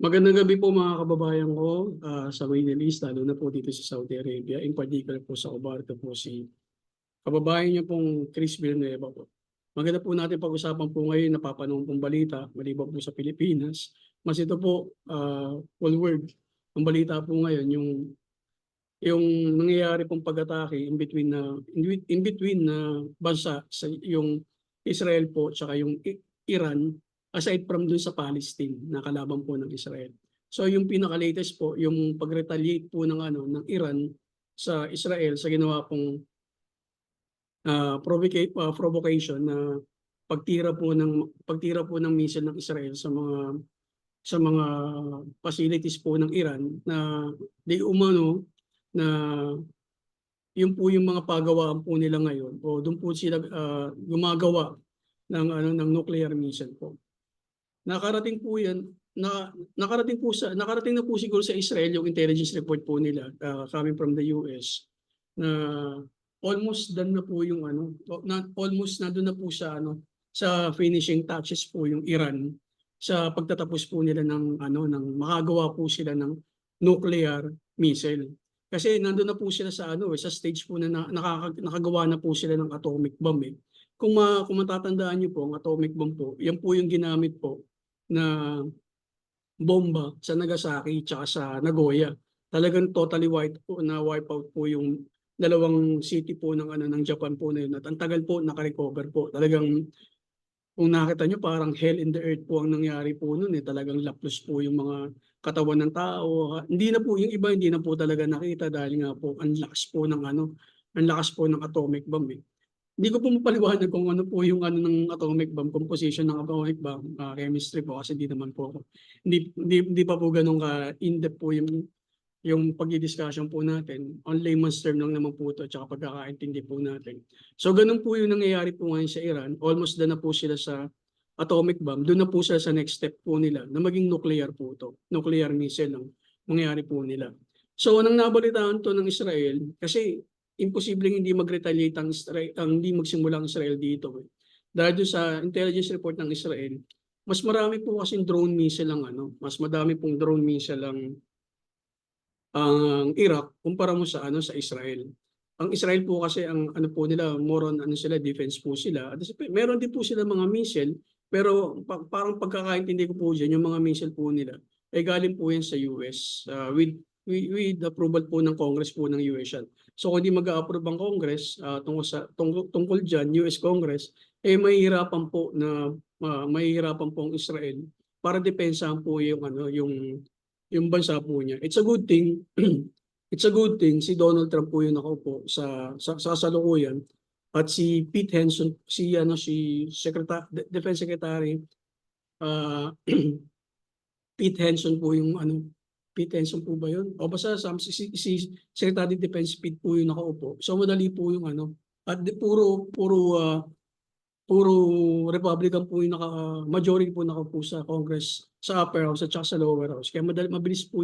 Magandang gabi po mga kababayan ko sa Middle East, lalo na po dito sa Saudi Arabia. In particular po sa Kubarto po si kababayan niyo pong Chris Villanueva po. Maganda po natin pag-usapan po ngayon napapanood pong balita, maliban po sa Pilipinas. Mas ito po, full world. Ang balita po ngayon, yung nangyayari pong pag-atake in between na bansa sa yung Israel po tsaka yung Iran, aside from dun sa Palestine na kalaban po ng Israel. So yung pinaka-latest po yung pag-retaliate po ng Iran sa Israel sa ginawa pong provocation na pagtira po ng missile ng Israel sa mga facilities po ng Iran na di umano na yun po yung mga pagawaan po nila ngayon o doon po sila gumagawa ng nuclear missile po. Nakarating po yan nakarating na po siguro sa Israel yung intelligence report po nila coming from the US na almost done na po yung almost nandoon na po sa finishing touches po yung Iran sa pagtatapos po nila ng makagawa po sila ng nuclear missile. Kasi nandoon na po sila sa stage po na nakagawa na po sila ng atomic bomb eh. Kung matatandaan niyo po, ang atomic bomb po, yan po yung ginamit po na bomba sa Nagasaki at sa Nagoya. Talagang totally wipe out po yung dalawang city po ng Japan po na yun. At ang tagal po naka-recover po. Talagang kung nakita nyo parang hell in the earth po ang nangyari po noon eh. Talagang laplos po yung mga katawan ng tao. Hindi na po yung iba hindi na po talaga nakita dahil nga po ang lakas po ng atomic bomb eh. Hindi ko po mapaliwanag kung ano po yung ng atomic bomb, composition ng atomic bomb, chemistry po kasi hindi naman po ako. Hindi pa po ganun ka in-depth po yung pag-discussion po natin. On layman's term lang naman po ito at saka pagkakaintindi po natin. So ganun po yung nangyayari po ngayon sa Iran. Almost na po sila sa atomic bomb. Doon na po sila sa next step po nila na maging nuclear po ito. Nuclear missile ang mangyayari po nila. So nang nabalitaan to ng Israel, kasi imposibleng hindi mag-retaliate hindi magsimula ang Israel dito. Dahil doon sa intelligence report ng Israel, mas marami po kasing drone missile mas madami pong drone missile ang Iraq kumpara mo sa Israel. Ang Israel po kasi ang po nila more on sila defense po sila. At meron din po sila mga missile pero parang pagkakaintindi ko po diyan yung mga missile po nila ay galing po yan sa US with approval po ng Congress po ng US yan. So kung hindi mag-a-approve ang Congress tungkol diyan US Congress mahihirapan po ang Israel para depensahan po yung bansa po niya. It's a good thing. It's a good thing si Donald Trump po yung nakaupo sa kasalukuyan at si Pete Henson si Defense Secretary Pete Henson po yung Pete Henson po ba yun? O basta si Secretary Defense Pete po yung nakaupo. So madali po yung at puro Republican po yung majority po nakaupo sa Congress, sa upper house at saka sa lower house. Kaya mabilis po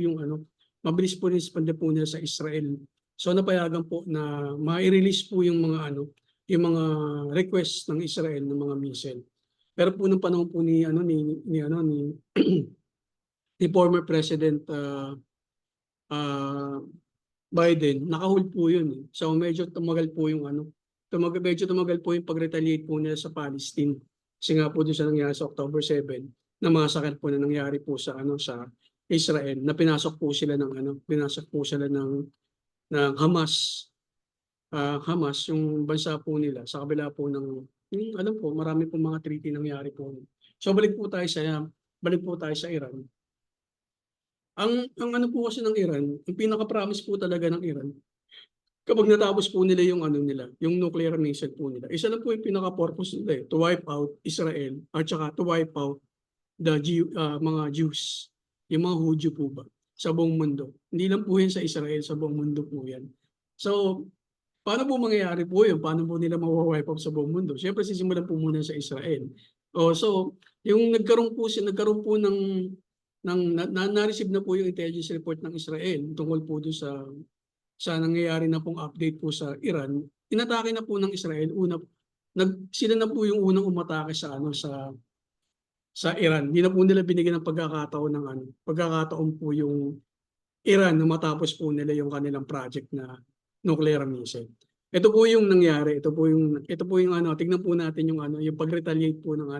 mabilis po responde po nila sa Israel. So napayagan po na ma-release po yung mga request ng Israel ng mga missile. Pero po nung panahon po ni ni former President Biden, naka-hold po yun eh. So medyo tumagal po yung pag-retaliate po nila sa Palestine. Kasi nga po doon sa nangyari sa October 7, na massacre po na nangyari po sa Israel, na pinasok po sila ng Hamas. Hamas, yung bansa po nila, sa kabila po alam po, marami po mga treaty nangyari po. So balik po tayo sa Iran. Ang po kasi ng Iran, ang pinaka-promise po talaga ng Iran, kapag natapos po nila yung nuclear missile po nila, isa lang po yung pinaka-purpose nila to wipe out Israel at saka to wipe out the mga Jews, yung mga Hudyo po ba, sa buong mundo. Hindi lang po yan sa Israel, sa buong mundo po yan. So, paano po mangyayari po yun? Paano po nila mawawipe out sa buong mundo? Siyempre, sisimulan po muna sa Israel. So, yung nagkaroon po na-receive na po yung intelligence report ng Israel tungkol po doon sa nangyayari na pong update po sa Iran. Inatake na po ng Israel sila na po yung unang umatake sa sa Iran. Hindi na po nila binigyan ng pagkakataon ng pagkakataon po yung Iran na matapos po nila yung kanilang project na nuclear missile. Ito po yung nangyari. Ito po yung tingnan po natin yung yung pag-retaliate po ng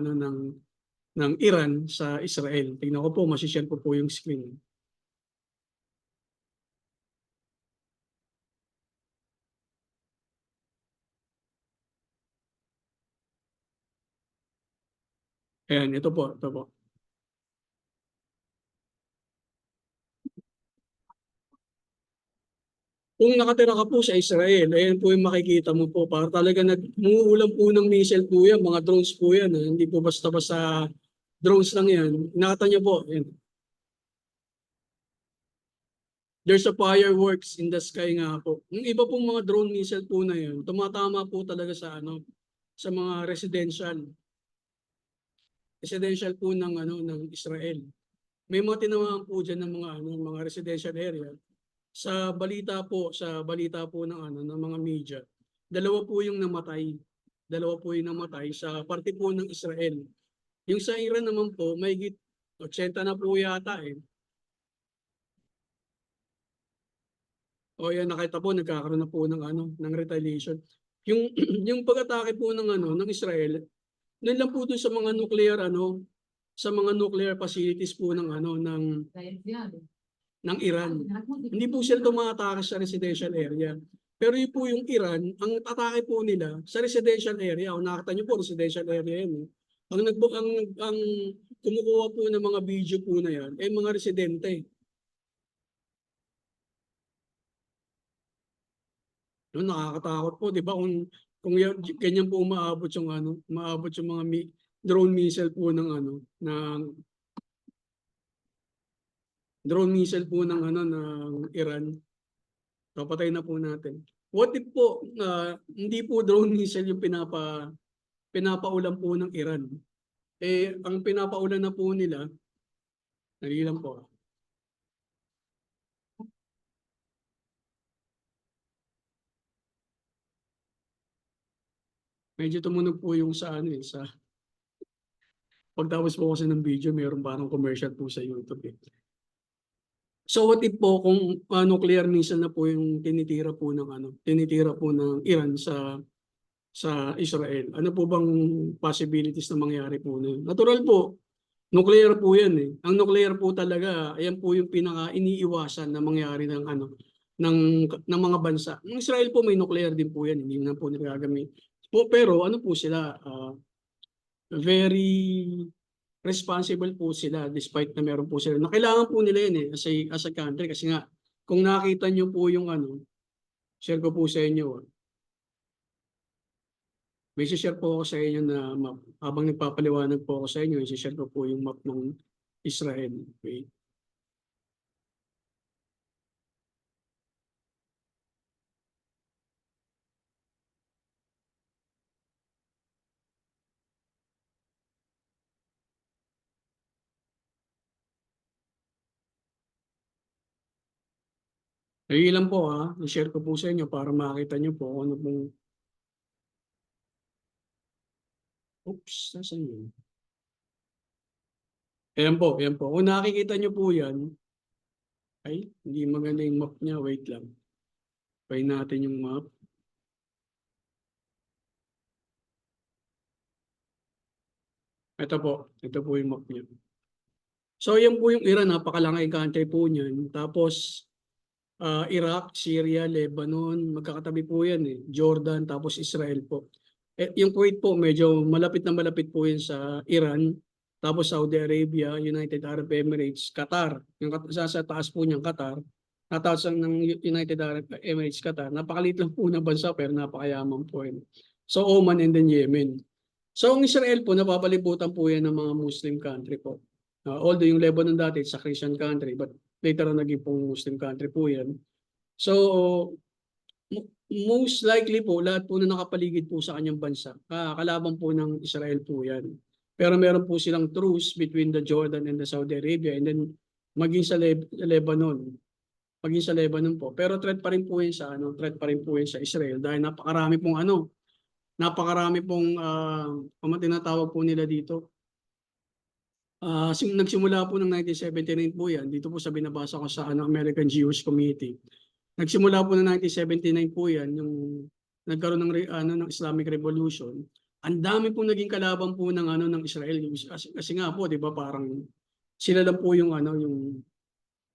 ng Iran sa Israel. Tingnan ko po, masishare ko po yung screen. Ayan, ito po. Kung nakatira ka po sa Israel, ayan po yung makikita mo po. Para talaga nagmumuulan po ng missile po yan, mga drones po yan. Hindi po basta-basta drones lang yan. Nakita niyo po, ayan. There's a fireworks in the sky nga po. Yung iba pong mga drone missile po na yan, tumatama po talaga sa sa mga residential po ng Israel. May mga tinamaan po diyan ng mga residential area. Sa balita po ng mga media, dalawa po yung namatay. Dalawa po yung namatay sa parte po ng Israel. Yung sa Iran naman po, may 80 na po yata eh. O yan, nakita po, nagkakaroon na po ng retaliation. Yung yung pag-atake po ng Israel, doon lang po doon sa mga nuclear facilities po ng Iran. Hindi po sila tumatake sa residential area. Pero yun po yung Iran, ang atake po nila sa residential area. O nakita niyo po, residential area yan. Ang kumukuha po ng mga video po na yan, ay mga residente. No, nakakatakot po, 'di ba? Kung ganyan po umaabot yung mga drone missile po ng drone missile po ng Iran, papatay na po natin. What if po hindi po drone missile yung pinapaulan po ng Iran? Ang pinapaulan na po nila, lang po. Medyo tumunog po yung sa pagtapos po kasi ng video, mayroon parang commercial po sa YouTube eh. So what if po kung nuclear missile na po yung tinitira po ng Iran sa Israel? Ano po bang possibilities na mangyari po na yun? Natural po, nuclear po yan eh. Ang nuclear po talaga, ayan po yung pinaka iniiwasan na mangyari ng mga bansa. Ng Israel po may nuclear din po yan, hindi na po nagagamit. Pero ano po sila, very responsible po sila despite na meron po sila. Na kailangan po nila yun eh as a country kasi nga kung nakita niyo po yung share ko po sa inyo. May share po ako sa inyo na map. Habang nagpapaliwanag po ako sa inyo, i-share ko po yung map ng Israel. Okay. Ay lang po i-share ko po sa inyo para makita niyo po kung ano pong nasan yun? Ayan po, ayan po. Kung nakikita niyo po yan, ay, hindi maganda yung map niya. Wait lang. Try natin yung map. Ito po yung map niya. So yan po yung Iran, napakalaki country po niyan. Tapos Iraq, Syria, Lebanon, magkakatabi po yan eh. Jordan, tapos Israel po. Yung Kuwait po, medyo malapit po yan sa Iran. Tapos Saudi Arabia, United Arab Emirates, Qatar. Yung sa taas po niyang Qatar. Natapos ng United Arab Emirates, Qatar. Napakaliit lang po na bansa pero napakayaman po yan. So Oman and then Yemen. So ang Israel po, napapalibutan po yan ng mga Muslim country po. Although yung Lebanon dati, it's a Christian country, but later on naging pong Muslim country po yan. So, most likely po, lahat po na nakapaligid po sa kanyang bansa, kalaban po ng Israel po yan. Pero meron po silang truce between the Jordan and the Saudi Arabia and then maging sa Lebanon. Maging sa Lebanon po. Pero threat pa rin po yan sa Israel dahil napakarami pong tinatawag po nila dito. Nagsimula po ng 1979 po yan, dito po sa binabasa ko sa American Jewish Committee. Nagsimula po ng 1979 po yan, yung nagkaroon ng Islamic Revolution. Ang dami po naging kalaban po ng Israel. Kasi nga po, di ba, parang sila lang po yung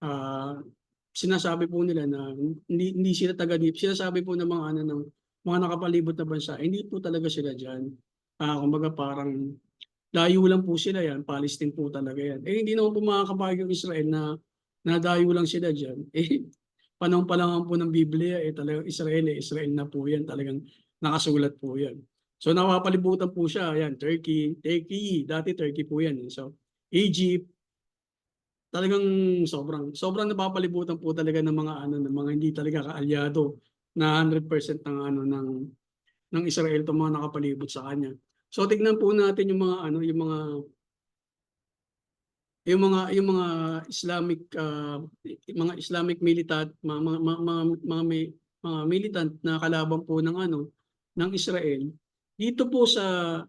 ah, sinasabi po nila na hindi sila taga-dip. Sinasabi po ng ng mga nakapalibot na bansa, hindi po talaga sila diyan. Kumbaga parang layo lang po sila yan, Palestine po talaga yan. Hindi naman po makakapayag yung Israel na nadayo lang sila diyan. Panahon pa lang po ng Biblia, talagang Israel na po yan, talagang nakasulat po yan. So napapalibutan po siya, yan, Turkey, dati Turkey po yan. So Egypt, talagang sobrang napapalibutan po talaga ng mga hindi talaga kaalyado na 100% ng Israel itong mga nakapalibot sa kanya. So tignan po natin yung mga Islamic militant, mga militant na kalaban po ng Israel. Dito po sa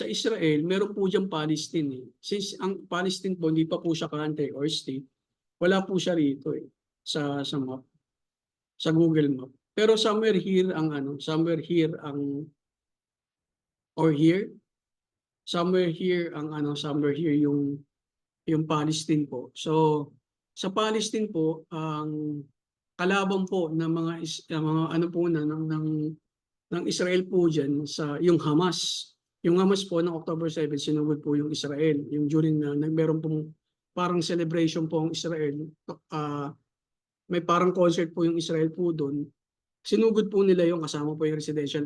Israel, meron po diyang Palestine. Since ang Palestine po, hindi pa po siya country or state, wala po siya rito sa map, sa Google Map. Pero somewhere here yung Palestine po. So sa Palestine po, ang kalaban po ng ng Israel po diyan sa yung Hamas. Yung Hamas po ng October 7 sinugod po yung Israel. Yung during na meron pong parang celebration po ang Israel. May parang concert po yung Israel po doon. Sinugod po nila yung kasama po yung residential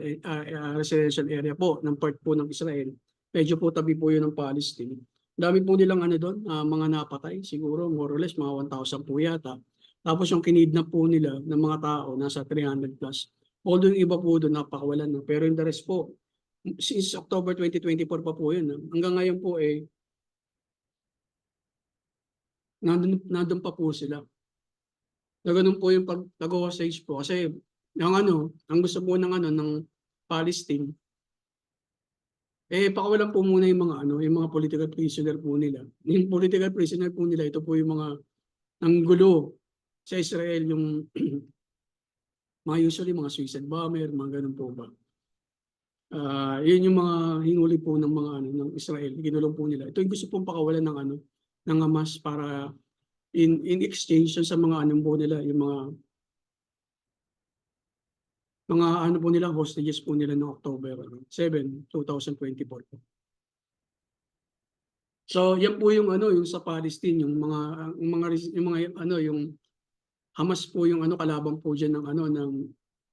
area po ng part po ng Israel. Medyo po tabi po yun ng Palestine. Dami po nilang doon, mga napatay, siguro more or less mga 1,000 po yata. Tapos yung kinidnap po nila ng mga tao, nasa 300 plus. Although yung iba po doon napakawalan na. Pero yung the rest po, since October 2024 pa po yun. Hanggang ngayon po nandun pa po sila. Na ganun po yung pag-hostage po. Kasi ang gusto po ng Palestine, pakawalan po muna yung mga political prisoner po nila. Yung political prisoner po nila, ito po yung mga gulo sa Israel, yung usually mga suicide bomber, mga ganun po ba. Yun yung mga hinuli po ng mga ng Israel, ginulong po nila. Ito yung gusto pong pakawalan ng Hamas para in exchange sa mga po nila, yung mga po nila, hostages po nila ng October 7, 2024. So yan po yung yung sa Palestine, yung Hamas po yung kalaban po diyan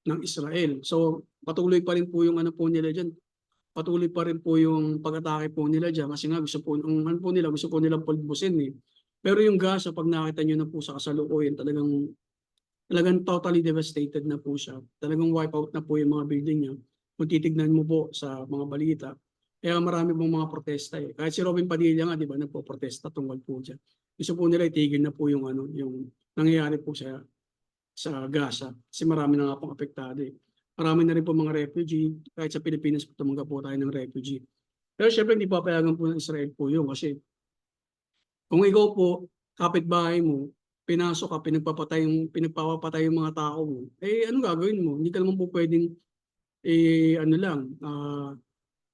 ng Israel. So patuloy pa rin po yung po nila diyan. Patuloy pa rin po yung pag-atake po nila diyan kasi nga gusto po gusto po nilang pulbusin Pero yung Gaza, pag nakita niyo na po sa kasalukuyan, talagang totally devastated na po siya. Talagang wipe out na po yung mga building niya. Kung titignan mo po sa mga balita, kaya marami pong mga protesta Kahit si Robin Padilla nga, di ba, nagpo-protesta tungkol po dyan. Gusto po nila itigil na po yung nangyayari po sa Gaza. Kasi marami na nga pong apektado Marami na rin po mga refugee. Kahit sa Pilipinas, tumanggap po tayo ng refugee. Pero syempre, hindi papayagan po ng Israel po yun. Kasi kung ikaw po, kapitbahay mo, pinasok ka, pinagpapatay yung mga tao mo, ano gagawin mo? Hindi ka naman po pwedeng,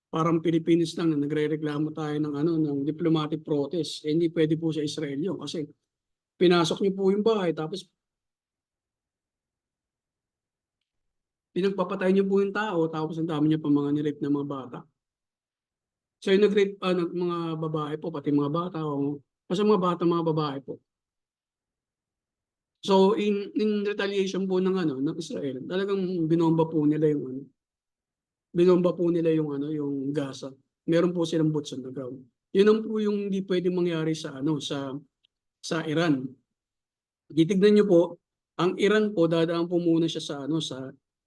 parang Pilipinas lang na nagre-reklamo tayo ng diplomatic protest. Hindi pwede po sa Israel yun kasi pinasok niyo po yung bahay tapos pinagpapatay niyo po yung tao tapos ang dami niyo pa mga nirape na mga bata. So yung nag-rape mga babae po, pati mga bata, basta mga babae po. So in retaliation po ng Israel, talagang binomba po nila yung Gaza. Meron po silang boots on the ground. Yun ang po yung hindi pwedeng mangyari sa Iran. Titignan niyo po, ang Iran po dadaan po muna siya sa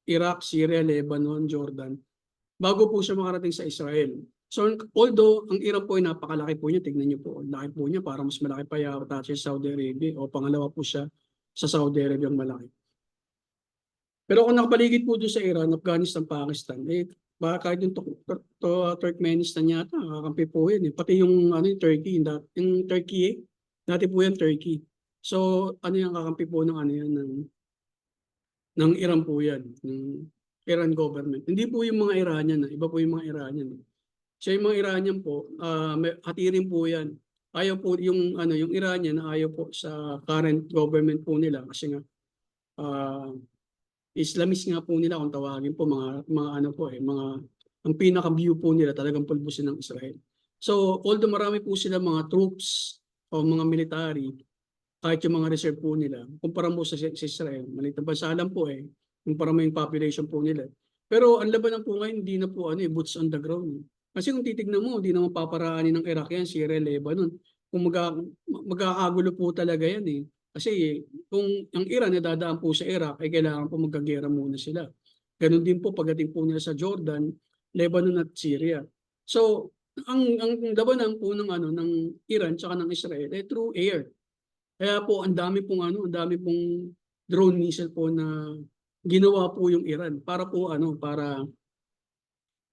Iraq, Syria, Lebanon, Jordan bago po siya makarating sa Israel. So although ang Iran po ay napakalaki po niya, tignan niyo po, laki po niya, para mas malaki pa yata siya sa Saudi Arabia o pangalawa po siya sa Saudi Arabia ang malaki. Pero kung nakapaligid po doon sa Iran, Afghanistan, Pakistan, Baka kahit yung Turkmenistan yata, kakampi po yan eh. Pati yung ano yung Turkey, yung Turkey eh. Dati po yan Turkey. So ano yung kakampi po ng ano yan ng Iran po yan, ng Iran government. Hindi po yung mga Iranian, iba po yung mga Iranian. So yung mga Iranian po, hati rin po yan. Ayaw po yung ano yung Iranian ayaw po sa current government po nila kasi nga ah, Islamist nga po nila kung tawagin po mga ano po mga ang pinaka-view po nila talagang pulbusin ng Israel. So although marami po sila mga troops o mga military, kahit yung mga reserve po nila, kumpara mo sa Israel, maliit na bansa lang po kumpara mo yung population po nila. Pero ang labanan po ngayon, hindi na po boots on the ground. Kasi kung titignan mo, hindi naman paparaanin ng Iraq yan, Syria, Lebanon. Kung magkakagulo po talaga yan eh. Kasi kung ang Iran nadadaan po sa Iraq, ay kailangan po magkagera muna sila. Ganon din po pagdating po nila sa Jordan, Lebanon at Syria. So, ang labanan po ng Iran tsaka ng Israel ay through air. Kaya po ang dami pong drone missile po na ginawa po yung Iran para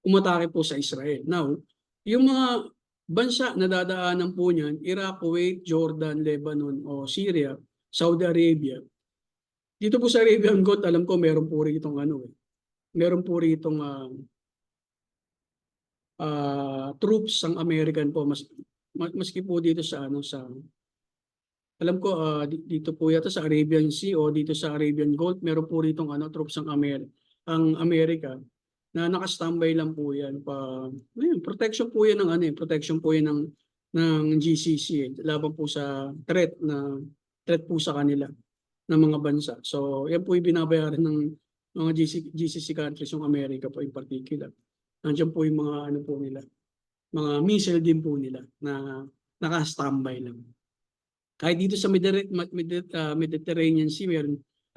umatake po sa Israel. Now, yung mga bansa na dadaanan po niyan, Iraq, Kuwait, Jordan, Lebanon o Syria, Saudi Arabia. Dito po sa Arabian Gulf, alam ko meron po ritong meron po ritong troops ang American po maski po dito sa alam ko dito po yata sa Arabian Sea o dito sa Arabian Gulf, meron po ritong troops ang Amerika na naka-standby lang po yan protection po yan protection po yan ng GCC laban po sa threat po sa kanila ng mga bansa. So yan po yung binabayaran ng mga GCC countries, yung Amerika po in particular. Nandiyan po yung mga po nila, mga missile din po nila na naka-standby lang. Kahit dito sa Mediterranean Sea,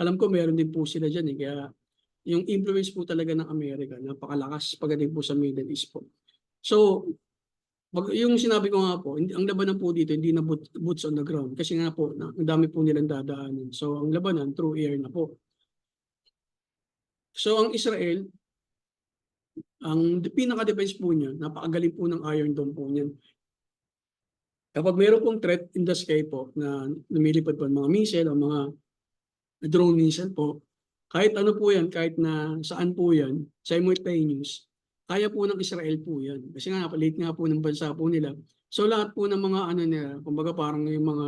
alam ko meron din po sila dyan Kaya yung influence po talaga ng Amerika, napakalakas pagdating po sa Middle East po. So, yung sinabi ko nga po, ang labanan po dito, hindi na boots on the ground. Kasi nga po, ang dami po nilang dadaanan. So, ang labanan, through air na po. So, ang Israel, ang pinaka-defense po niya, napakagaling po ng Iron Dome po niyan. Kapag mayroon pong threat in the sky po na lumilipad po mga missile o mga drone missile po, kahit ano po yan, kahit na saan po yan, simultaneous, kaya po ng Israel po yan. Kasi nga, late nga po ng bansa po nila. So lahat po ng mga nila, kumbaga parang yung mga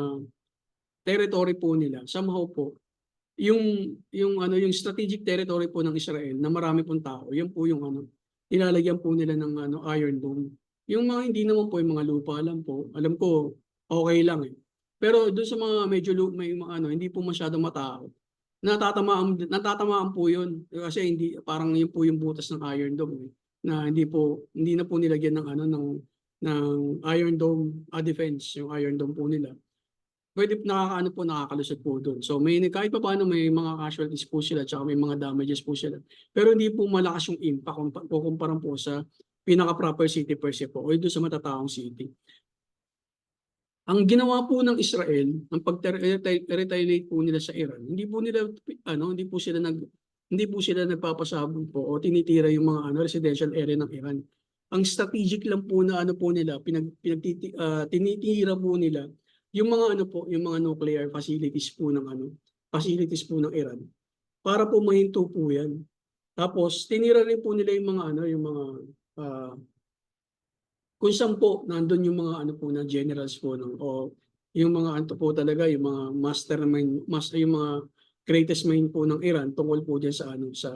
territory po nila, somehow po, yung strategic territory po ng Israel na marami pong tao, yan po yung nilalagyan po nila ng Iron Dome. Yung mga hindi naman po yung mga lupa lang po, alam ko okay lang Pero doon sa mga medyo may hindi po masyadong matao, natatamaan po yun kasi hindi parang yun po yung butas ng Iron Dome na hindi na po nilagyan ng Iron Dome defense, yung Iron Dome po nila. Pwede nakakalusot po doon. So kahit pa paano may mga casualties po sila tsaka may mga damages po sila. Pero hindi po malakas yung impact kung kumpara po sa pinaka-proper city per se po o doon sa matataong city. Ang ginawa po ng Israel, ang pag-retaliate po nila sa Iran, hindi po sila nagpapasabog po o tinitira yung mga residential area ng Iran. Ang strategic lang po na po nila, tinitira po nila yung mga yung mga nuclear facilities po ng Iran para po mahinto po yan. Tapos tinira rin po nila yung mga kung saan po nandun yung mga na generals po o yung mga po talaga yung mga mastermind, yung mga greatest mind po ng Iran tungkol po diyan sa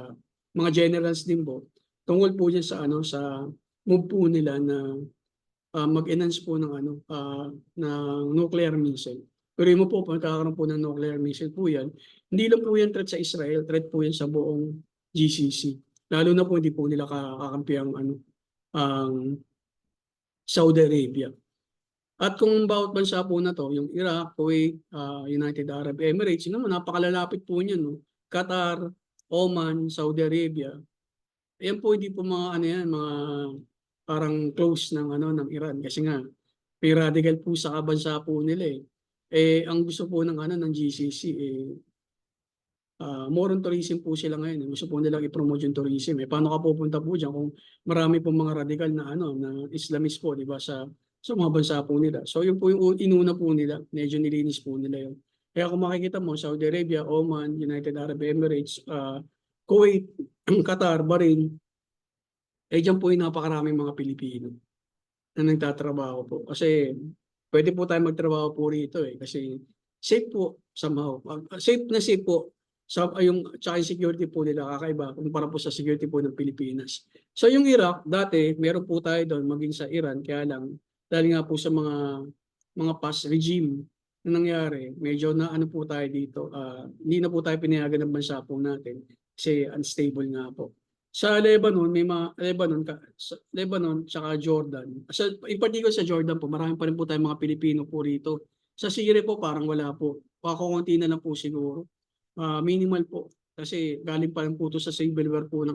mga generals din po tungkol po diyan sa move po nila na mag-enhance po ng nuclear missile. Pero mo po pagkakaroon po ng nuclear missile po yan, hindi lang po yan threat sa Israel, threat po yan sa buong GCC. Lalo na po hindi po nila kakampi ang Saudi Arabia. At kung bawat bansa po na to, yung Iraq, Kuwait, United Arab Emirates, yun naman, napakalalapit po niyan. No? Qatar, Oman, Saudi Arabia. Ayan po, hindi po mga mga parang close ng Iran. Kasi nga, may radical po sa kabansa po nila ang gusto po ng GCC more on tourism po sila ngayon. Gusto po nilang i-promote yung tourism. Paano ka pupunta po diyan kung marami pong mga radikal na na Islamist po, di ba, sa mga bansa po nila. So yun po yung inuna po nila, medyo nilinis po nila yun. Kaya kung makikita mo, Saudi Arabia, Oman, United Arab Emirates, Kuwait, Qatar, Bahrain, dyan po yung napakaraming mga Pilipino na nagtatrabaho po. Kasi pwede po tayo magtrabaho po rito kasi safe po somehow. Safe po tsaka yung security po nila kakaiba kumpara po sa security po ng Pilipinas. So yung Iraq, dati meron po tayo doon maging sa Iran, kaya lang dahil nga po sa mga past regime na nangyari, medyo na ano po tayo dito, hindi na po tayo pinayagan ng bansa po natin kasi unstable nga po. Sa Lebanon, may mga Lebanon tsaka Jordan. In particular sa Jordan po, marami pa rin po tayong mga Pilipino po rito. Sa Syria po, parang wala po. Kakunti na lang po siguro. Minimal po. Kasi galing pa rin po ito sa civil war po ng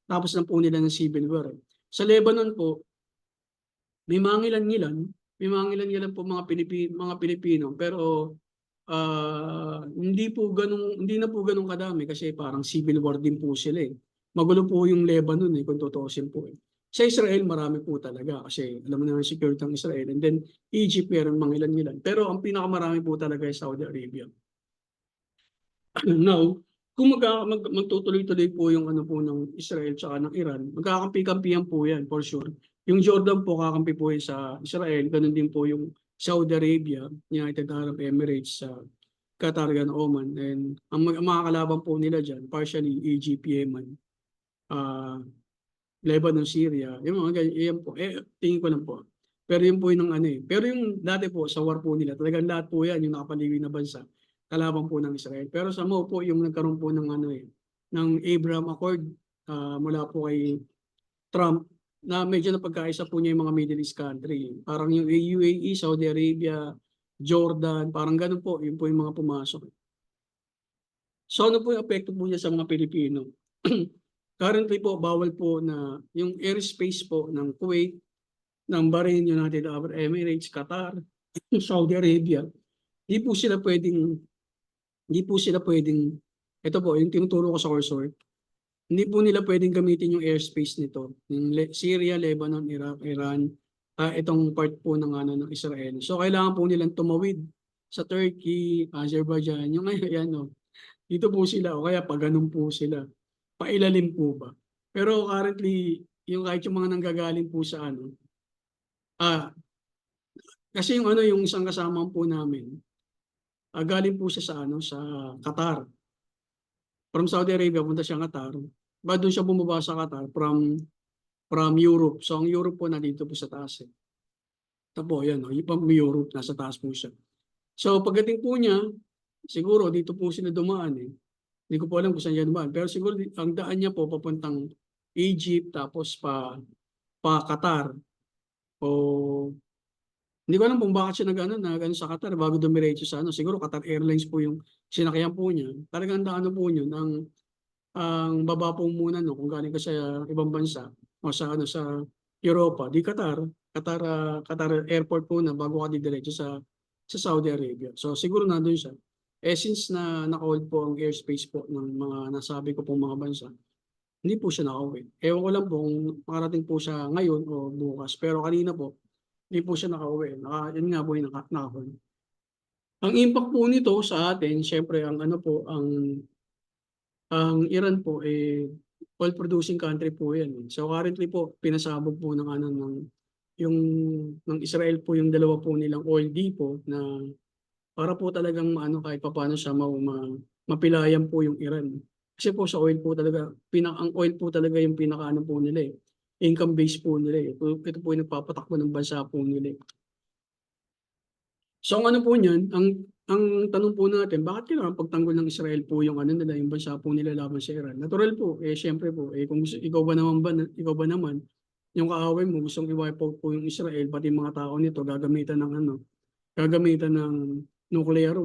tapos lang po nila ng civil war. Sa Lebanon po, may mga ngilan po mga Pilipino, pero hindi na po ganun kadami kasi parang civil war din po sila. Magulo po yung Lebanon kung tutuusin po. Sa Israel, marami po talaga kasi alam mo na yung security ng Israel. And then Egypt, meron mga ilan. Pero ang pinakamarami po talaga ay Saudi Arabia. Now, kung magtutuloy-tuloy po yung po ng Israel tsaka ng Iran, magkakampi-kampihan po yan for sure. Yung Jordan po kakampi po yan sa Israel, ganun din po yung Saudi Arabia, United Arab Emirates, Qatar, Oman. And ang mga kalaban po nila dyan, partially Egypt, Yemen, Lebanon, Syria, yung mga ganyan, yan po. Tingin ko lang po. Pero yun po yung Pero yung dati po, sa war po nila, talagang lahat po yan, yung nakapaligid na bansa, kalaban po ng Israel. Pero sa mo po, yung nagkaroon po ng ng Abraham Accord, mula po kay Trump, na medyo napagkaisa po niya yung mga Middle East country. Parang yung UAE, Saudi Arabia, Jordan, parang ganun po, yun po yung mga pumasok. So ano po yung epekto po niya sa mga Pilipino? Currently po, bawal po na yung airspace po ng Kuwait, ng Bahrain, United Arab Emirates, Qatar, Saudi Arabia. Hindi po sila pwedeng, ito po, yung tinuturo ko sa cursor, hindi po nila pwedeng gamitin yung airspace nito. Yung Syria, Lebanon, Iraq, Iran, itong part po ng ng Israel. So kailangan po nilang tumawid sa Turkey, Azerbaijan, yung dito po sila o kaya pag ganun po sila. Pailalim po ba? Pero currently, yung kahit yung mga nanggagaling po sa kasi yung isang kasama po namin, galing po siya sa Qatar. From Saudi Arabia, punta siya Qatar. Ba doon siya bumaba sa Qatar from Europe. So ang Europe po nandito po sa taas. Tapo, yan yung Europe, nasa taas po siya. So pagdating po niya, siguro dito po sila dumaan Hindi ko po alam kung saan yan dumaan. Pero siguro ang daan niya po papuntang Egypt, tapos pa Qatar. O hindi ko alam kung bakit siya nag sa Qatar bago dumiretso sa siguro Qatar Airlines po yung sinakyan po niya. Talagang daan po yun ang baba po muna kung galing ka sa ibang bansa o sa Europa, di Qatar airport po na bago ka didiretso sa Saudi Arabia. So siguro nandoon siya. Since na naka-hold po ang airspace po ng mga nasabi ko pong mga bansa, hindi po siya nakauwi. Ewan ko lang po kung makarating po siya ngayon o bukas. Pero kanina po, hindi po siya nakauwi. Yun nga po yung naka-hold. Ang impact po nito sa atin, syempre ang Iran po oil producing country po yan. So currently po, pinasabog po ng ng Israel po yung dalawa po nilang oil depot na para po talagang kahit papaano siya mapilayan po yung Iran. Kasi po sa oil po talaga, ang oil po talaga yung pinakaano po nila income base po nila Ito po yung nagpapatakbo ng bansa po nila So ang po niyan, ang tanong po natin, bakit kailangan pagtanggol ng Israel po yung nila, yung bansa po nila laban sa Iran? Natural po, syempre po, kung ikaw ba naman, yung kaaway mo gustong i-wipe out po yung Israel, pati mga tao nito gagamitan ng nuclear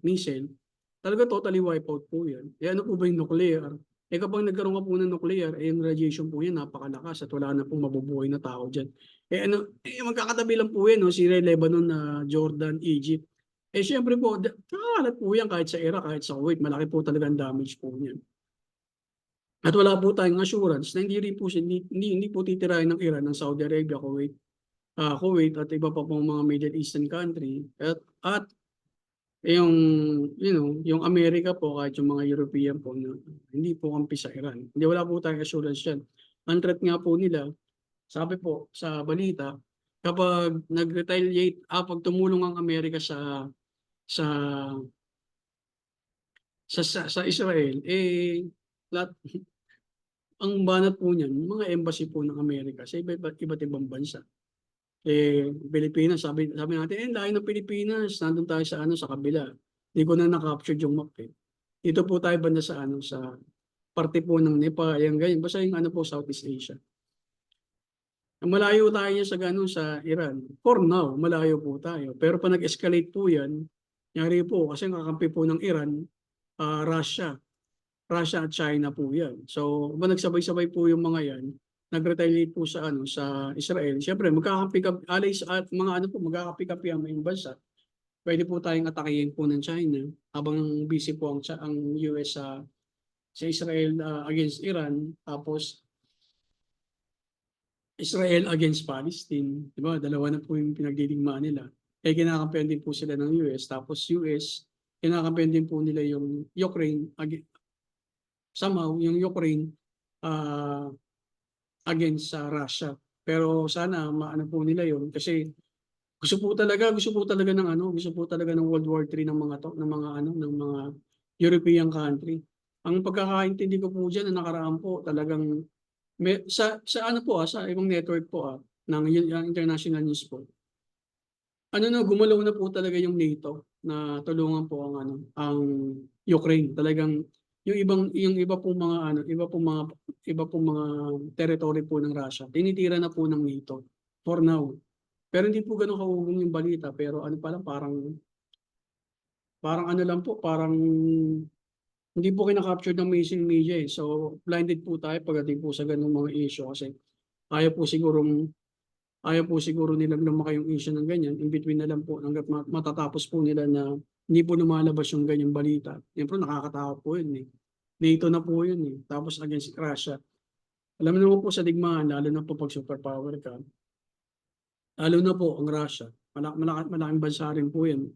missile, talaga totally wipe out po yan. Ano po ba yung nuclear? Kapag nagkaroon ka po ng nuclear, yung radiation po yan napakalakas at wala na pong mabubuhay na tao dyan. Magkakatabi lang po yan, Syria, Lebanon, Jordan, Egypt. Eh siyempre po, kakalat po yan kahit sa Iraq, kahit sa Kuwait, malaki po talaga ang damage po niyan. At wala po tayong assurance na hindi rin po hindi po titirahin ng Iran ng Saudi Arabia, Kuwait at iba pa pong mga Middle Eastern country at yung yung Amerika po kahit yung mga European po na hindi po kampi sa Iran. Hindi wala po tayong assurance diyan. Ang threat nga po nila, sabi po sa balita, kapag nag-retaliate, pag tumulong ang Amerika sa sa Israel, lahat ang banat po niyan, mga embassy po ng Amerika sa iba't ibang bansa. Pilipinas, sabi sabi natin, layo ng Pilipinas, nandun tayo sa sa kabila. Hindi ko na na-captured yung map eh. Dito po tayo banda sa sa parte po ng Nepal, ayan ganyan. Basta yung po, Southeast Asia. Malayo tayo niya sa sa Iran. For now, malayo po tayo. Pero pa nag-escalate po yan, nangyari po, kasi kakampi po ng Iran, Russia. Russia at China po yan. So, nagsabay-sabay po yung mga yan, nag-retaliate po sa sa Israel. Siyempre, magkakampi allies at mga magkakapi-kapi ang mayong bansa. Pwede po tayong atakihin po ng China habang busy po ang US sa Israel against Iran. Tapos, Israel against Palestine. Di ba? Dalawa na po yung pinagdidigmaan nila. Kinakampihan din po sila ng US. Tapos US, kinakampihan din po nila yung Ukraine somehow yung Ukraine against sa Russia. Pero sana maano po nila yun kasi gusto po talaga ng gusto po talaga ng World War III ng mga ng mga European country. Ang pagkakaintindi ko po diyan na nakaraan po talagang sa po sa ibang network po ng international news po. Gumalaw na po talaga yung NATO na tulungan po ang Ukraine. Talagang yung iba pong mga iba pong mga territory po ng Russia, tinitira na po ng NATO for now. Pero hindi po gano'n kahugong yung balita, pero pa lang parang lang po, parang hindi po kina-capture ng mainstream media eh. So blinded po tayo pagdating po sa gano'ng mga issue kasi ayaw po sigurong ayaw po siguro nilang lumaki yung issue ng ganyan. In between na lang po hangga't matatapos po nila na hindi po lumalabas yung ganyang balita. Siyempre nakakatakot po yun eh. NATO na po yun eh. Tapos against Russia. Alam mo naman po sa digmaan, lalo na po pag superpower ka, lalo na po ang Russia. Malaking bansa rin po yan.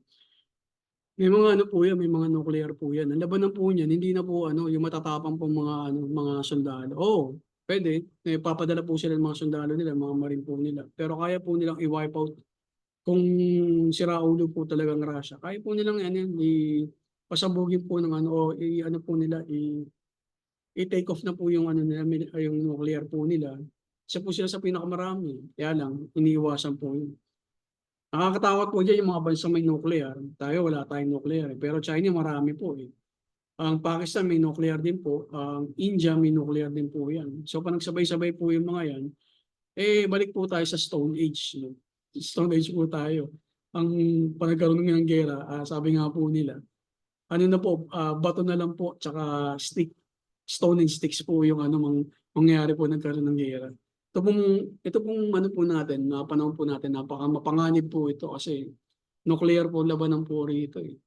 May mga po yan, may mga nuclear po yan. Ang labanan po niyan, hindi na po yung matatapang po mga sundalo. Oo, pwede. Papadala po sila ng mga sundalo nila, mga marine po nila. Pero kaya po nilang i-wipe out kung siraulo po talagang Russia. Kaya po nilang pasabugin po ng o po nila, i-take off na po yung nila, yung nuclear po nila. Isa po sila sa pinakamarami. Kaya lang, iniiwasan po yun. Nakakatakot po dyan yung mga bansang may nuclear. Tayo wala tayong nuclear. Pero China marami po eh. Ang Pakistan may nuclear din po. Ang India may nuclear din po yan. So panagsabay-sabay po yung mga yan, balik po tayo sa Stone Age. No? Stone Age po tayo. Ang panagkaroon ng gera, sabi nga po nila, na po, bato na lang po, tsaka stick. Stone and sticks po yung mangyayari po nagkaroon ng gera. Ito pong po natin, na panahon po natin, mapanganib po ito kasi nuclear po labanan po rito eh.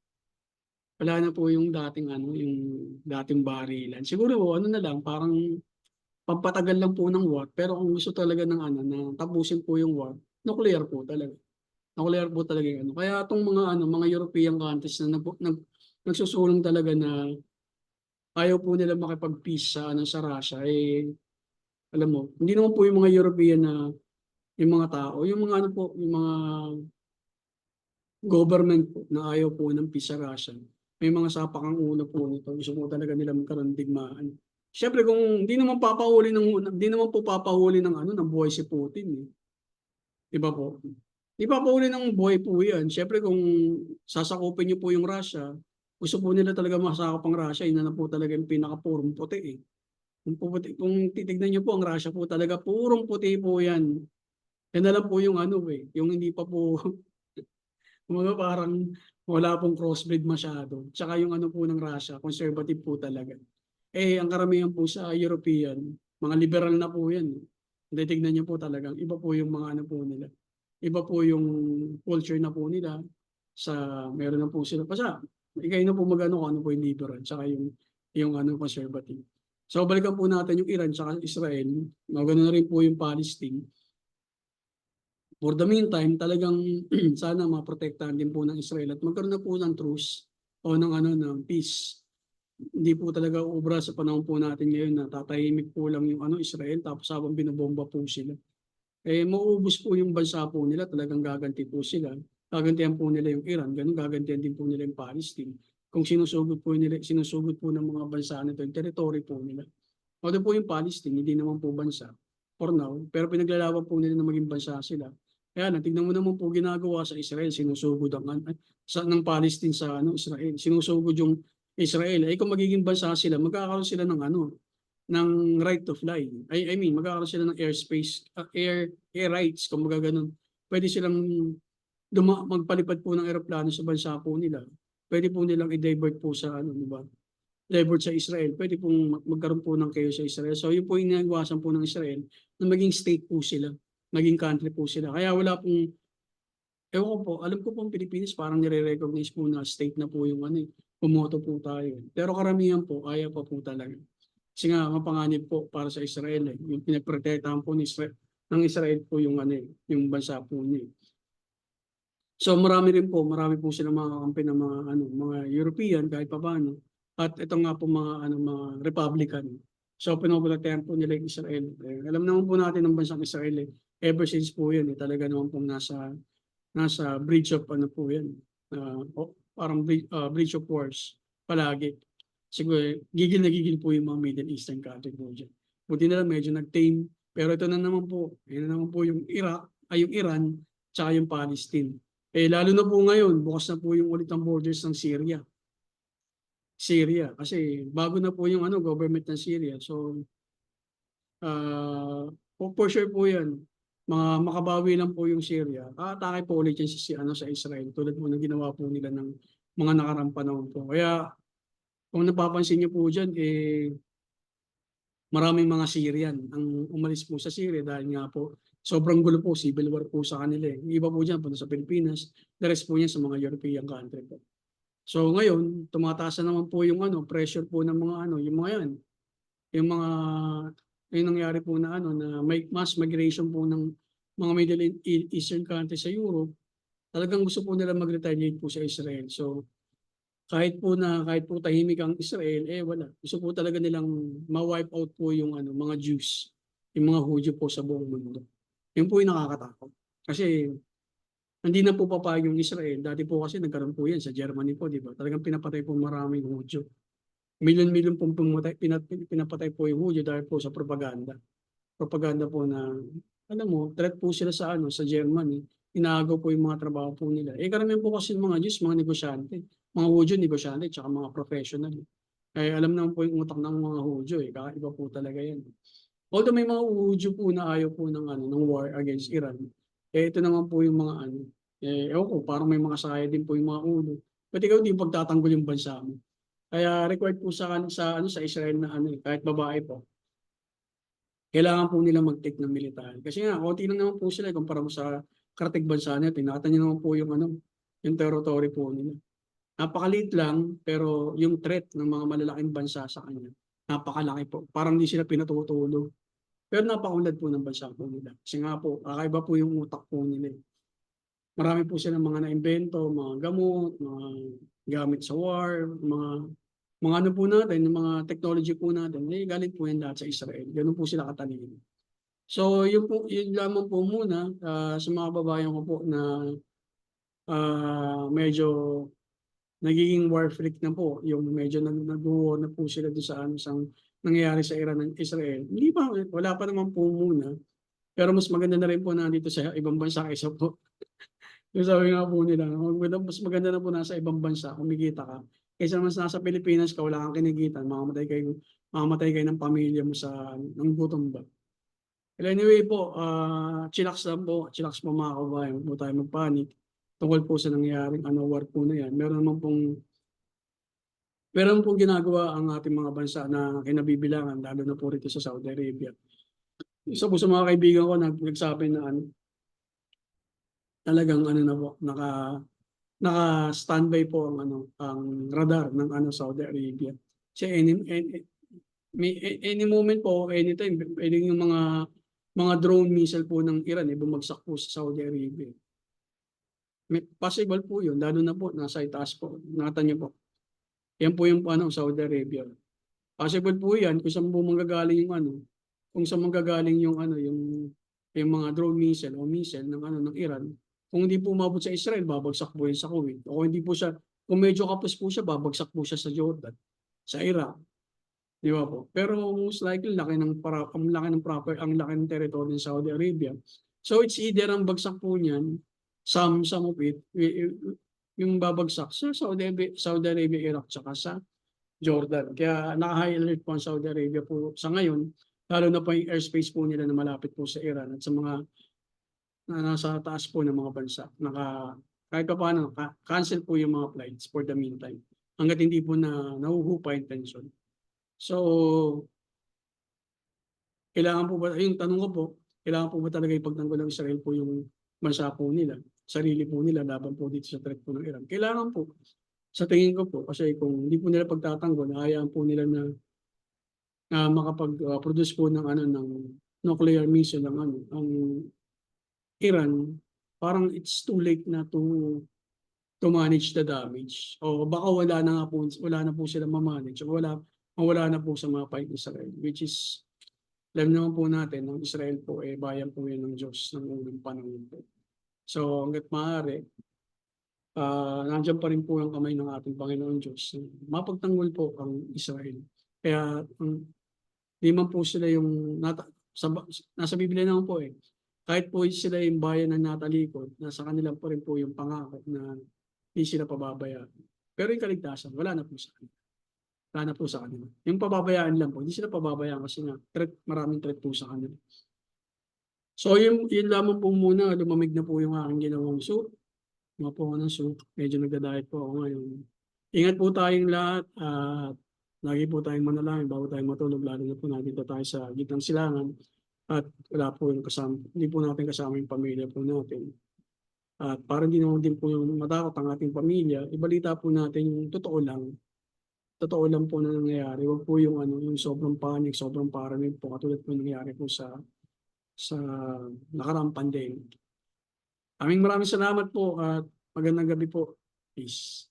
Wala na po yung dating barilan. Siguro na lang, parang pampatagal lang po ng war, pero kung gusto talaga ng na tapusin po yung war, nuclear po talaga. Nuclear po talaga yung Kaya itong mga European countries na nagsusulong talaga na ayaw po nila makipag-peace sa Russia, alam mo, hindi naman po yung mga European na yung mga tao, yung mga yung mga government po na ayaw po ng peace sa Russia. May mga sapakang ulo po nito. Gusto po talaga nila magkaroon ng digmaan. Siyempre kung hindi naman po papahuli ng buhay si Putin eh. Diba po? Di papahuli ng buhay po yan. Siyempre kung sasakupin niyo po yung Russia, gusto po nila talaga masakop ang Russia, yun na po talaga yung pinaka-purong puti eh. Kung titignan niyo po ang Russia po talaga, purong puti po yan. Yan na lang po yung yung hindi pa po, mga parang wala pong crossbreed masyado. Tsaka yung po ng Russia, conservative po talaga. Ang karamihan po sa European, mga liberal na po yan. Titignan niyo po talagang, iba po yung mga po nila. Iba po yung culture na po nila. meron na po sila. Basta, ikaw na po mag-ano kung ano po yung liberal, tsaka yung ano, conservative. So, balikan po natin yung Iran tsaka Israel. No, ganun na rin po yung Palestine. For the meantime, talagang sana maprotektahan din po ng Israel at magkaroon na po ng truce o ng peace. Hindi po talaga ubra sa panahon po natin ngayon na tatahimik po lang yung Israel tapos habang binobomba po sila. Mauubos po yung bansa po nila, talagang gaganti po sila. Gagantihan po nila yung Iran, ganun gagantihan din po nila yung Palestine. Kung sinusugod po ng mga bansa nito yung territory po nila. Although po yung Palestine, hindi naman po bansa for now, pero pinaglalaban po nila na maging bansa sila. Kaya tignan mo naman po ginagawa sa Israel, sinusugod ng Palestine sa Israel. Sinusugod yung Israel. Kung magiging bansa sila, magkakaroon sila ng right to fly. I mean, magkakaroon sila ng airspace, air rights, kung ganun. Pwede silang magpalipad po ng eroplano sa bansa po nila. Pwede po nilang i-divert po sa di ba? Divert sa Israel. Pwede pong magkaroon po ng chaos sa Israel. So, yun po yung iniwasan po ng Israel na maging state po sila. Maging country po sila. Kaya wala pong, ewan ko po, alam ko pong Pilipinas parang nire-recognize po na state na po yung pumoto po tayo. Pero karamihan po, ayaw pa po talaga. Kasi nga, mapanganib po para sa Israel. Yung pinagprotektahan po ng Israel po yung yung bansa po niya. So marami po silang mga kakampi ng mga European kahit papaano. At ito nga po mga Republican. So pinoprotektahan po nila yung Israel. Alam naman po natin ng bansang Israel ever since po yan talaga naman po nasa bridge of po yan. Parang bridge of wars palagi. Siguro gigil na gigil po yung mga Middle Eastern country po dyan. Buti na lang medyo nag-tame. Pero ito na naman po, yung Iraq, yung Iran, tsaka yung Palestine. Lalo na po ngayon, bukas na po yung ulit ang borders ng Syria. Kasi bago na po yung government ng Syria. So, for sure po yan, makabawi lang po yung Syria. Atake po ulit yan sa Israel. Tulad po ng ginawa po nila ng mga nakaraang panahon po. Kaya, kung napapansin niyo po dyan, maraming mga Syrian ang umalis po sa Syria dahil nga po sobrang gulo po, civil war po sa kanila. Iba po dyan, punta sa Pilipinas, the rest po niya sa mga European country po. So ngayon, tumataas na naman po yung pressure po ng mga yung mga yan. Yung nangyari po na na may mass migration po ng mga Middle Eastern countries sa Europe, talagang gusto po nila mag-retaliate po sa Israel. So kahit po tahimik ang Israel, wala. Gusto po talaga nilang ma-wipe out po yung mga Jews, yung mga Hudyo po sa buong mundo. Yun po yung nakakatakot. Kasi hindi na po papayag yung Israel. Dati po kasi nagkaroon po yan sa Germany po, di ba? Talagang pinapatay po maraming Hudyo. Milyon-milyon po pinapatay po yung Hudyo dahil po sa propaganda. Propaganda po na, alam mo, threat po sila sa Germany. Inaagaw po yung mga trabaho po nila. Karamihan po kasi mga Jews, mga negosyante. Mga Hudyo, negosyante, tsaka mga professional. Alam naman po yung utak ng mga Hudyo. Kakaiba po talaga yan. Although may mga Hudyo po na ayaw po ng war against Iran, ito naman po yung mga ewan ko, parang may mga saya din po yung mga ulo. Pwede ikaw din pagtatanggol yung bansa mo. Kaya required po sa Israel na kahit babae po, kailangan po nila mag-take ng militar. Kasi nga, konti lang naman po sila kumpara mo sa karatig bansa nila. Tinatan niyo naman po yung yung territory po nila. Napakaliit lang, pero yung threat ng mga malalaking bansa sa kanya, napakalaki po. Parang hindi sila pinatutulog. Pero napakunlad po ng bansa po nila. Kasi nga po, kakaiba po yung utak po nila. Marami po silang mga na-invento, mga gamot, mga gamit sa war, mga po natin, yung mga technology po natin, galing po yan lahat sa Israel. Ganun po sila katalino. So, yun lamang po muna sa mga babayan ko po na medyo nagiging war freak na po, yung medyo nag-war na po sila doon sa nangyayari sa Iran ng Israel. Wala pa naman po muna. Pero mas maganda na rin po nandito sa ibang bansa kaysa po. Yung sabi nga po nila, mas maganda na po nasa ibang bansa, kumikita ka. Kaysa naman nasa Pilipinas ka, wala kang kinikitan, mamamatay kayo ng pamilya mo ng gutom ba. Anyway po, chillax po mga kabayan, huwag po tayo magpanik. Tungkol po sa nangyayaring war po na yan. Meron pong ginagawa ang ating mga bansa na kinabibilangan, lalo na po rito sa Saudi Arabia. Isa po sa mga kaibigan ko nagsabi na talagang na po, naka-standby po ang radar ng Saudi Arabia. Kasi any moment po, anytime, pwedeng yung mga drone missile po ng Iran bumagsak po sa Saudi Arabia. Possible po yun, lalo na po nasa itaas po. Nakita niyo po. Yan po yung Saudi Arabia. Possible po yan kung saan po manggagaling kung saan manggagaling yung mga drone missile o missile ng Iran. Kung hindi po umabot sa Israel, babagsak po yun sa Kuwait. O hindi po siya, kung medyo kapos po siya, babagsak po siya sa Jordan, sa Iraq. Di ba po? Pero most likely, ang laki ng territory ng Saudi Arabia. So it's either ang bagsak po niyan, some of it, yung babagsak sa Saudi Arabia, Iraq, tsaka sa Jordan. Kaya naka-high alert po ang Saudi Arabia po sa ngayon, lalo na po yung airspace po nila na malapit po sa Iran at sa mga na nasa taas po ng mga bansa. Kahit pa paano, cancel po yung mga flights for the meantime. Hanggat hindi po nahuhupa yung tension. So, kailangan po ba, yung tanong ko po, kailangan po ba talaga ipagtanggol ng Israel po yung bansa po nila, sarili po nila laban po dito sa threat po ng Iran? Kailangan po. Sa tingin ko po, kasi kung hindi po nila pagtatanggol, hayaan po nila na makapag-produce po ng nuclear missile ang Iran, parang it's too late na to manage the damage. O baka wala na po sila ma-manage o mawala na po sa mga fight Israel, which is alam naman po natin ng Israel po bayan po yan ng Diyos ng unang panahon po. So hangga't maaari, nandiyan pa rin po ang kamay ng ating Panginoon Diyos. Mapagtanggol po ang Israel. Kaya di man po sila yung nasa Biblia naman po kahit po sila yung bayan na natalikod, nasa kanila pa rin po yung pangako na hindi sila pababayaan. Pero yung kaligtasan, wala na po sa kanila. Wala na po sa kanila. Yung pababayaan lang po, hindi sila pababayaan kasi maraming threat po sa kanila. So yun lamang po muna, lumamig na po yung aking ginawang suit. Mga po ako ng suit, medyo nagda-diet po ako ngayon. Ingat po tayong lahat at lagi po tayong manalangin bago tayo matulog, lalo na po nandito tayo sa gitnang silangan. At wala po yung hindi po natin kasama yung pamilya po natin. At para hindi naman din po yung matakot ang ating pamilya, ibalita po natin yung totoo lang. Totoo lang po na nangyayari. Huwag po yung yung sobrang panic, sobrang paranoid po katulad po nangyayari po sa nakaraang pandemic. Maraming salamat po at magandang gabi po. Peace.